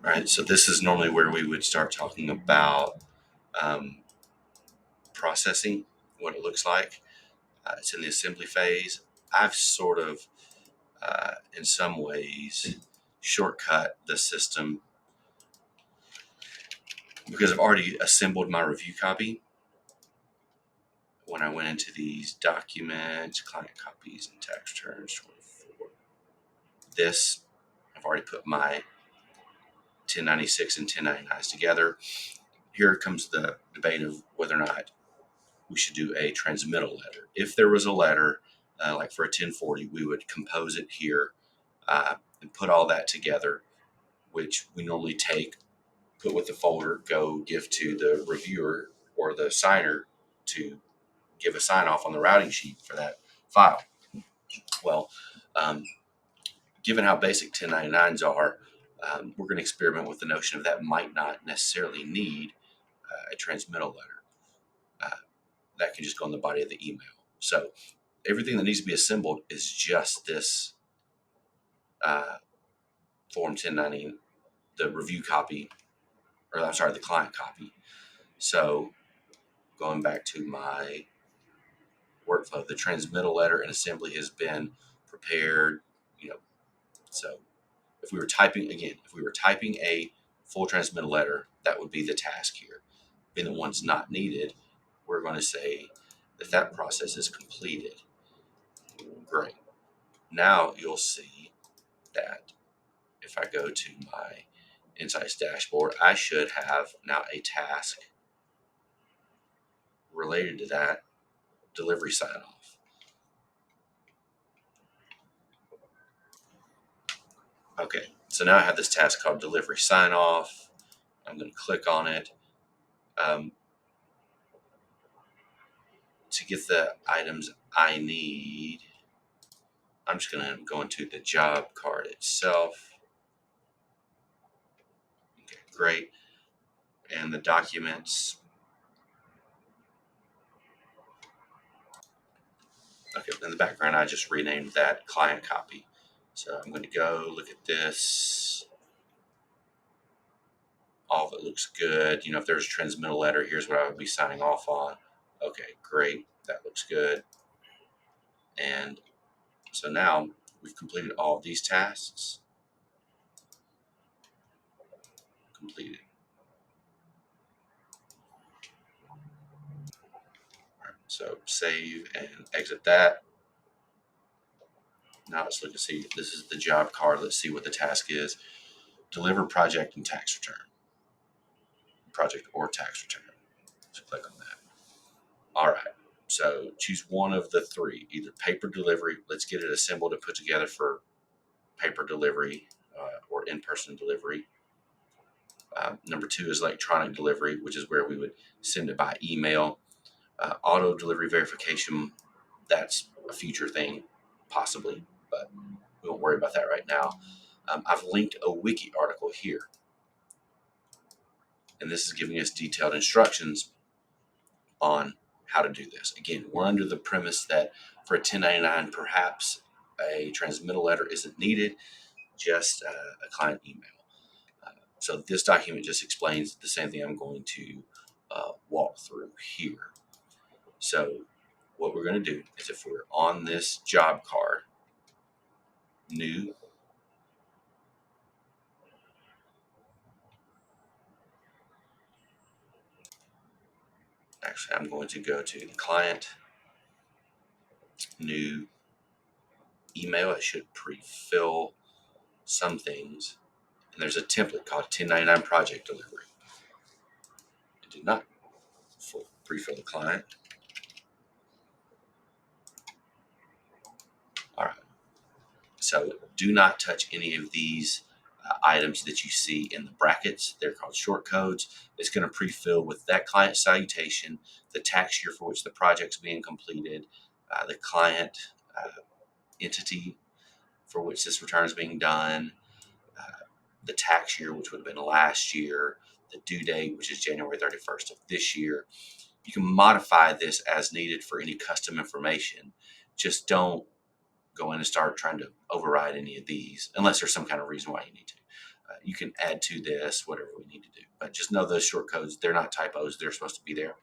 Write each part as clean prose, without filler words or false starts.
right? So this is normally where we would start talking about um, processing, what it looks like. It's in the assembly phase. I've sort of, in some ways, shortcut the system because I've already assembled my review copy. When I went into these documents, client copies and tax returns 24, this, I've already put my 1096 and 1099s together. Here comes the debate of whether or not we should do a transmittal letter. If there was a letter, like for a 1040, we would compose it here and put all that together, which we normally take, put with the folder, go give to the reviewer or the signer to give a sign off on the routing sheet for that file. Well, um, given how basic 1099s are, we're going to experiment with the notion of that might not necessarily need a transmittal letter. Uh, that can just go in the body of the email. So everything that needs to be assembled is just this uh, Form 1090, the review copy, or I'm sorry, the client copy. So going back to my workflow, the transmittal letter and assembly has been prepared, you know. So if we were typing a full transmittal letter, that would be the task here. Being the one's not needed, we're going to say that process is completed. Great. Now you'll see that if I go to my Insights dashboard, I should have now a task related to that delivery sign off. Okay, so now I have this task called delivery sign off. I'm going to click on it. Um, to get the items I need, I'm just going to go into the job card itself. Okay, great. And the documents. Okay, in the background, I just renamed that client copy. So I'm going to go look at this. All of it looks good. You know, if there's a transmittal letter, here's what I would be signing off on. Okay, great. That looks good. And so now we've completed all of these tasks. Completed. All right, so save and exit that. Now let's look and see. This is the job card. Let's see what the task is. Deliver project and tax return. Project or tax return. So click on that. All right. So choose one of the three, either paper delivery. Let's get it assembled and put together for paper delivery or in-person delivery. Number two is electronic delivery, which is where we would send it by email. Auto delivery verification, that's a future thing, possibly, but we won't worry about that right now. I've linked a wiki article here, and this is giving us detailed instructions on how to do this. Again, we're under the premise that for a 1099, perhaps a transmittal letter isn't needed, just a client email. So this document just explains the same thing I'm going to walk through here. So what we're going to do is, if we're on this job card, new, actually I'm going to go to the client, new, email. It should pre-fill some things. And there's a template called 1099 project delivery. It did not pre-fill the client. All right. So do not touch any of these items that you see in the brackets. They're called short codes. It's going to pre-fill with that client salutation, the tax year for which the project's being completed, the client entity for which this return is being done, the tax year, which would have been last year, the due date, which is January 31st of this year. You can modify this as needed for any custom information. Just don't go in and start trying to override any of these unless there's some kind of reason why you need to. You can add to this whatever we need to do, but just know those short codes, they're not typos. They're supposed to be there.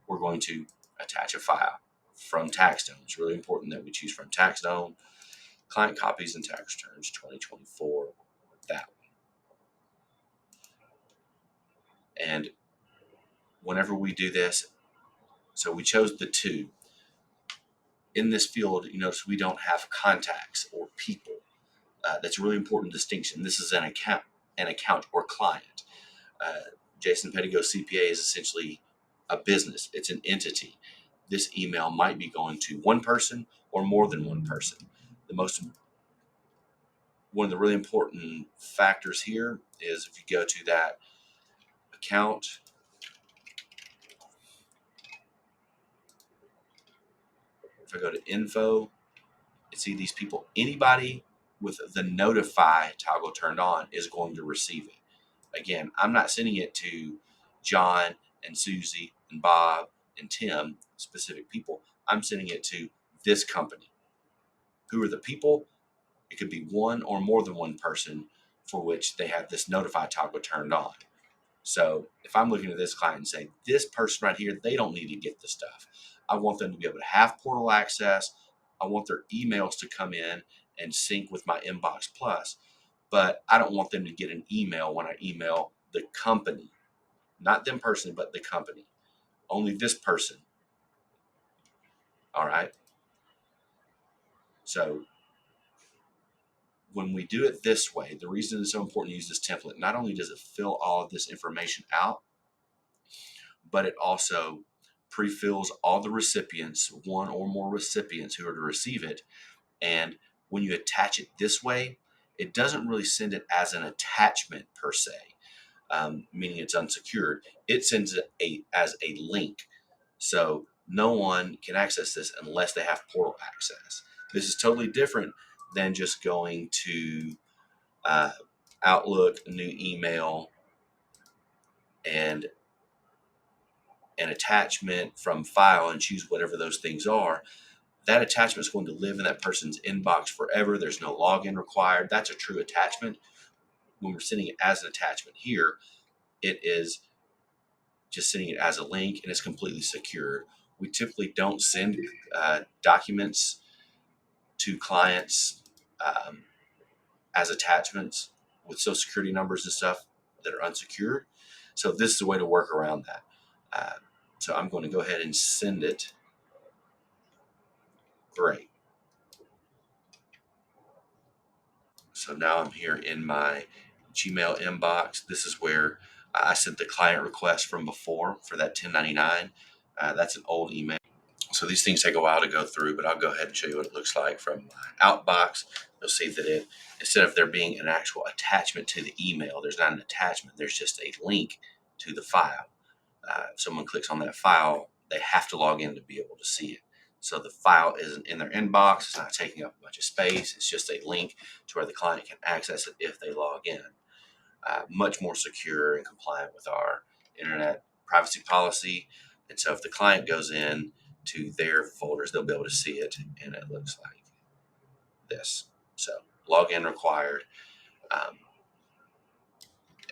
We're going to attach a file from TaxDome. It's really important that we choose from TaxDome, client copies and tax returns 2024, that one. And whenever we do this, so we chose the two. In this field, you notice we don't have contacts or people. That's a really important distinction. This is an account or client. Uh, Jason Pettigo CPA is essentially a business. It's an entity. This email might be going to one person or more than one person. One of the really important factors here is if you go to that account, if I go to info and see these people, anybody with the notify toggle turned on is going to receive it. Again, I'm not sending it to John and Susie and Bob and Tim, specific people. I'm sending it to this company. Who are the people? It could be one or more than one person for which they have this notify toggle turned on. So if I'm looking at this client and say, this person right here, they don't need to get the stuff. I want them to be able to have portal access. I want their emails to come in and sync with my Inbox Plus, but I don't want them to get an email when I email the company, not them personally, but the company. Only this person. All right. So when we do it this way, the reason it's so important to use this template, not only does it fill all of this information out, but it also pre-fills all the recipients, one or more recipients who are to receive it. And when you attach it this way, it doesn't really send it as an attachment per se, meaning it's unsecured. It sends it as a link. So no one can access this unless they have portal access. This is totally different than just going to uh, Outlook, new email, and an attachment from file and choose whatever those things are. That attachment is going to live in that person's inbox forever. There's no login required. That's a true attachment. When we're sending it as an attachment here, it is just sending it as a link and it's completely secure. We typically don't send documents to clients as attachments with social security numbers and stuff that are unsecured. So this is a way to work around that. So I'm going to go ahead and send it. Great. So now I'm here in my Gmail inbox. This is where I sent the client request from before for that 1099. That's an old email. So these things take a while to go through, but I'll go ahead and show you what it looks like from my outbox. You'll see that instead of there being an actual attachment to the email, there's not an attachment. There's just a link to the file. If someone clicks on that file, they have to log in to be able to see it. So the file isn't in their inbox. It's not taking up a bunch of space. It's just a link to where the client can access it if they log in. Much more secure and compliant with our internet privacy policy. And so if the client goes in to their folders, they'll be able to see it, and it looks like this. So login required. Um,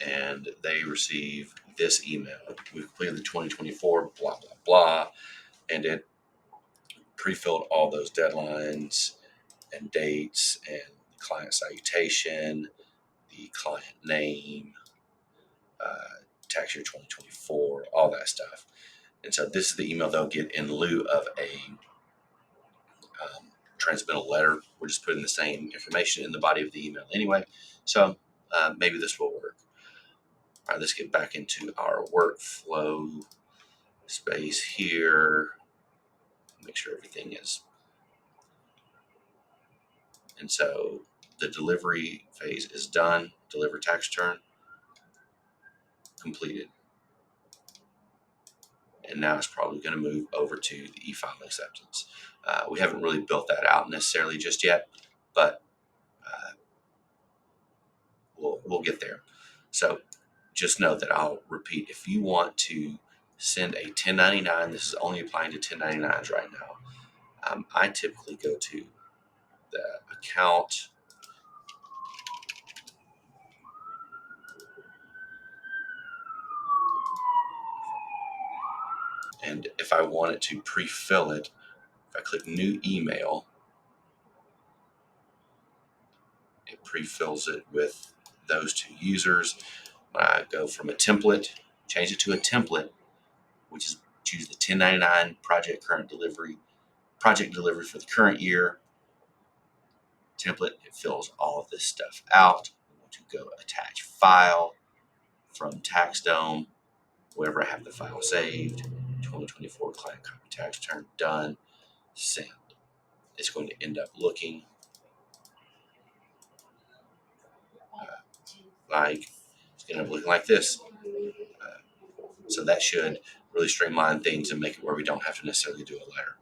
and they receive this email. We completed the 2024, blah, blah, blah. And it pre-filled all those deadlines and dates and client salutation, the client name, tax year 2024, all that stuff. And so this is the email they'll get in lieu of a transmittal letter. We're just putting the same information in the body of the email anyway. So maybe this will work. All right, let's get back into our workflow space here. Make sure everything is. And so the delivery phase is done. Deliver tax return completed. And now it's probably going to move over to the e-file acceptance. We haven't really built that out necessarily just yet, but we'll get there. So just know that I'll repeat, if you want to send a 1099, this is only applying to 1099s right now. I typically go to the account And if I wanted to pre-fill it, if I click new email, it pre-fills it with those two users. When I go from a template, change it to a template, which is choose the 1099 project delivery for the current year template. It fills all of this stuff out. I'm going to go attach file from TaxDome, wherever I have the file saved. 2024 client copy tax return done. Send. It's going to end up looking like it's going to end up looking like this. So that should really streamline things and make it where we don't have to necessarily do a letter.